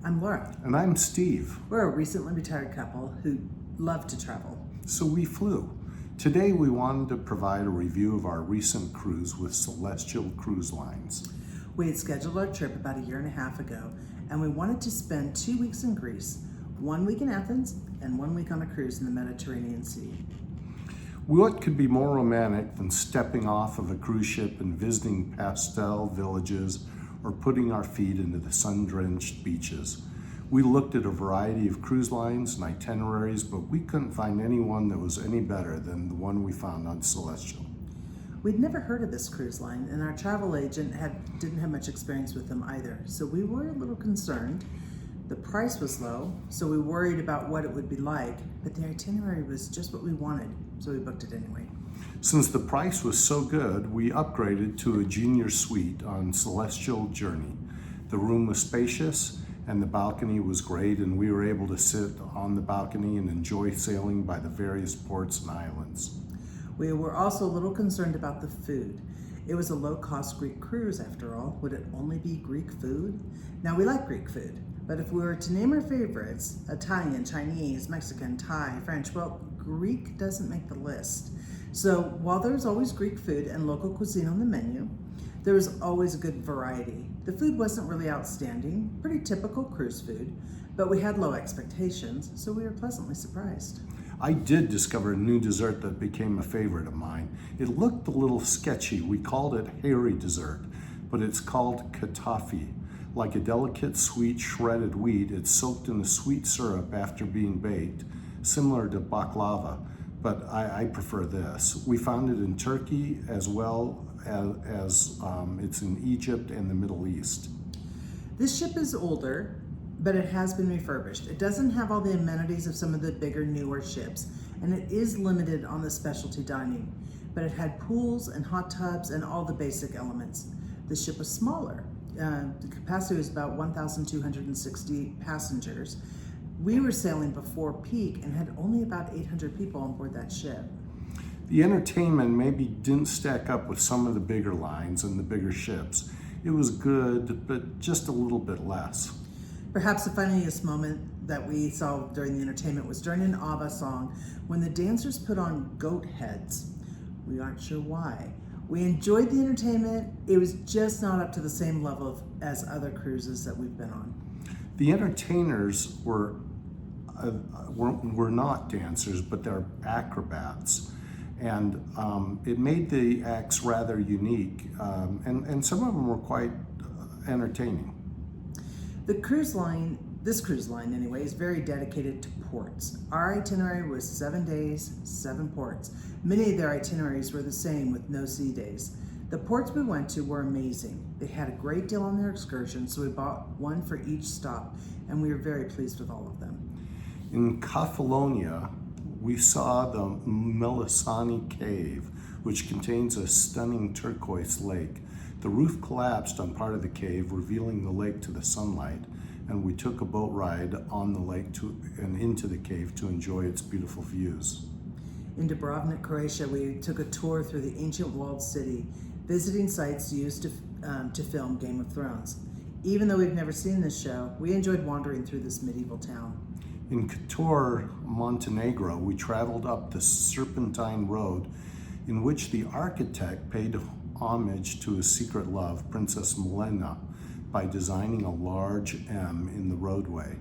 I'm Laura. And I'm Steve. We're a recently retired couple who love to travel. So we flew. Today we wanted to provide a review of our recent cruise with Celestyal Cruise Lines. We had scheduled our trip about a year and a half ago, and we wanted to spend 2 weeks in Greece, 1 week in Athens, and 1 week on a cruise in the Mediterranean Sea. What could be more romantic than stepping off of a cruise ship and visiting pastel villages or putting our feet into the sun-drenched beaches? We looked at a variety of cruise lines and itineraries, but we couldn't find anyone that was any better than the one we found on Celestyal. We'd never heard of this cruise line, and our travel agent didn't have much experience with them either, so we were a little concerned. The price was low, so we worried about what it would be like, but the itinerary was just what we wanted, so we booked it anyway. Since the price was so good, we upgraded to a junior suite on Celestyal Journey. The room was spacious and the balcony was great, and we were able to sit on the balcony and enjoy sailing by the various ports and islands. We were also a little concerned about the food. It was a low-cost Greek cruise after all. Would it only be Greek food? Now, we like Greek food, but if we were to name our favorites, Italian, Chinese, Mexican, Thai, French, well, Greek doesn't make the list. So while there was always Greek food and local cuisine on the menu, there was always a good variety. The food wasn't really outstanding, pretty typical cruise food, but we had low expectations, so we were pleasantly surprised. I did discover a new dessert that became a favorite of mine. It looked a little sketchy. We called it hairy dessert, but it's called katafi. Like a delicate sweet shredded wheat, it's soaked in a sweet syrup after being baked, similar to baklava, but I prefer this. We found it in Turkey as well as it's in Egypt and the Middle East. This ship is older, but it has been refurbished. It doesn't have all the amenities of some of the bigger, newer ships, and it is limited on the specialty dining, but it had pools and hot tubs and all the basic elements. The ship was smaller. The capacity was about 1,260 passengers. We were sailing before peak and had only about 800 people on board that ship. The entertainment maybe didn't stack up with some of the bigger lines and the bigger ships. It was good, but just a little bit less. Perhaps the funniest moment that we saw during the entertainment was during an ABBA song when the dancers put on goat heads. We aren't sure why. We enjoyed the entertainment. It was just not up to the same level as other cruises that we've been on. The entertainers were not dancers, but they're acrobats. And it made the acts rather unique, and some of them were quite entertaining. This cruise line anyway, is very dedicated to ports. Our itinerary was 7 days, 7 ports. Many of their itineraries were the same with no sea days. The ports we went to were amazing. They had a great deal on their excursion, so we bought one for each stop, and we were very pleased with all of them. In Kefalonia, we saw the Melisani Cave, which contains a stunning turquoise lake. The roof collapsed on part of the cave, revealing the lake to the sunlight, and we took a boat ride on the lake and into the cave to enjoy its beautiful views. In Dubrovnik, Croatia, we took a tour through the ancient walled city, visiting sites used to film Game of Thrones. Even though we've never seen this show, we enjoyed wandering through this medieval town. In Kotor, Montenegro, we traveled up the Serpentine Road, in which the architect paid homage to his secret love, Princess Milena, by designing a large M in the roadway.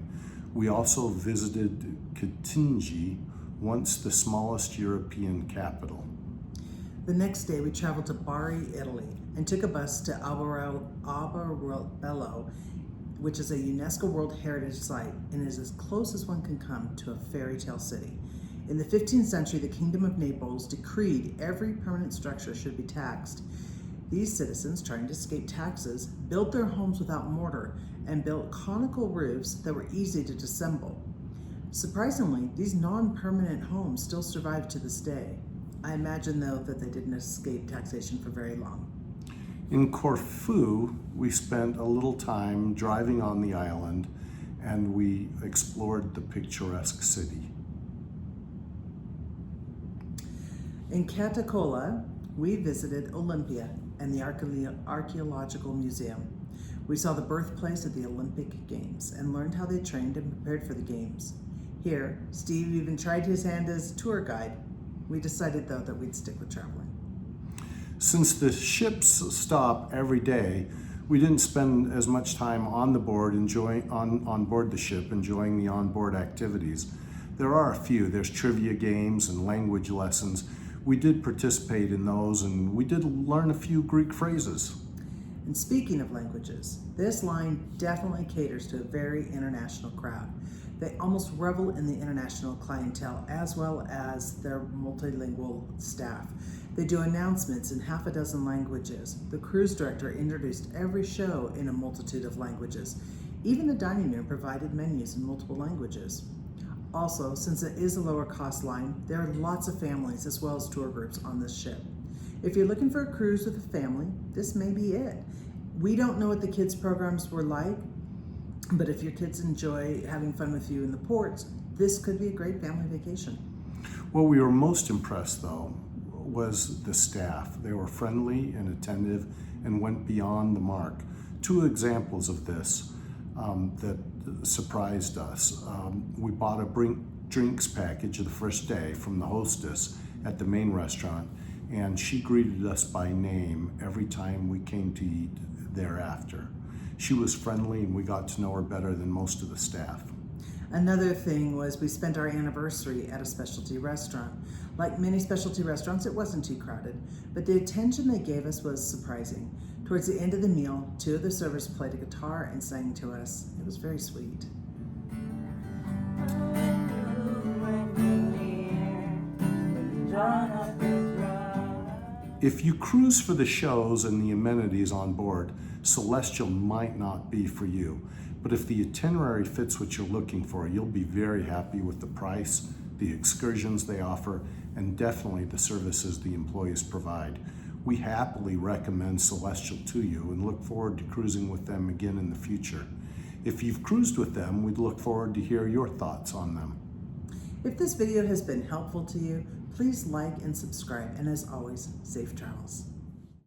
We also visited Katinji, once the smallest European capital. The next day, we traveled to Bari, Italy, and took a bus to Alberobello, which is a UNESCO World Heritage Site and is as close as one can come to a fairy tale city. In the 15th century, the Kingdom of Naples decreed every permanent structure should be taxed. These citizens, trying to escape taxes, built their homes without mortar and built conical roofs that were easy to disassemble. Surprisingly, these non-permanent homes still survive to this day. I imagine, though, that they didn't escape taxation for very long. In Corfu, we spent a little time driving on the island, and we explored the picturesque city. In Catacola, we visited Olympia and the Archaeological Museum. We saw the birthplace of the Olympic Games and learned how they trained and prepared for the games. Here, Steve even tried his hand as tour guide. We decided, though, that we'd stick with traveling. Since the ships stop every day, we didn't spend as much time on the board on board the ship enjoying the onboard activities. There are a few. There's trivia games and language lessons. We did participate in those, and we did learn a few Greek phrases. And speaking of languages, this line definitely caters to a very international crowd. They almost revel in the international clientele as well as their multilingual staff. They do announcements in half a dozen languages. The cruise director introduced every show in a multitude of languages. Even the dining room provided menus in multiple languages. Also, since it is a lower cost line, there are lots of families as well as tour groups on this ship. If you're looking for a cruise with a family, this may be it. We don't know what the kids' programs were like, but if your kids enjoy having fun with you in the ports, this could be a great family vacation. What we were most impressed, though, was the staff. They were friendly and attentive and went beyond the mark. Two examples of this that surprised us. We bought a drinks package the first day from the hostess at the main restaurant, and she greeted us by name every time we came to eat thereafter. She was friendly, and we got to know her better than most of the staff. Another thing was we spent our anniversary at a specialty restaurant. Like many specialty restaurants, it wasn't too crowded, but the attention they gave us was surprising. Towards the end of the meal, two of the servers played a guitar and sang to us. It was very sweet. If you cruise for the shows and the amenities on board, Celestyal might not be for you. But if the itinerary fits what you're looking for, you'll be very happy with the price, the excursions they offer, and definitely the services the employees provide. We happily recommend Celestyal to you and look forward to cruising with them again in the future. If you've cruised with them, we'd look forward to hear your thoughts on them. If this video has been helpful to you, please like and subscribe, and as always, safe travels.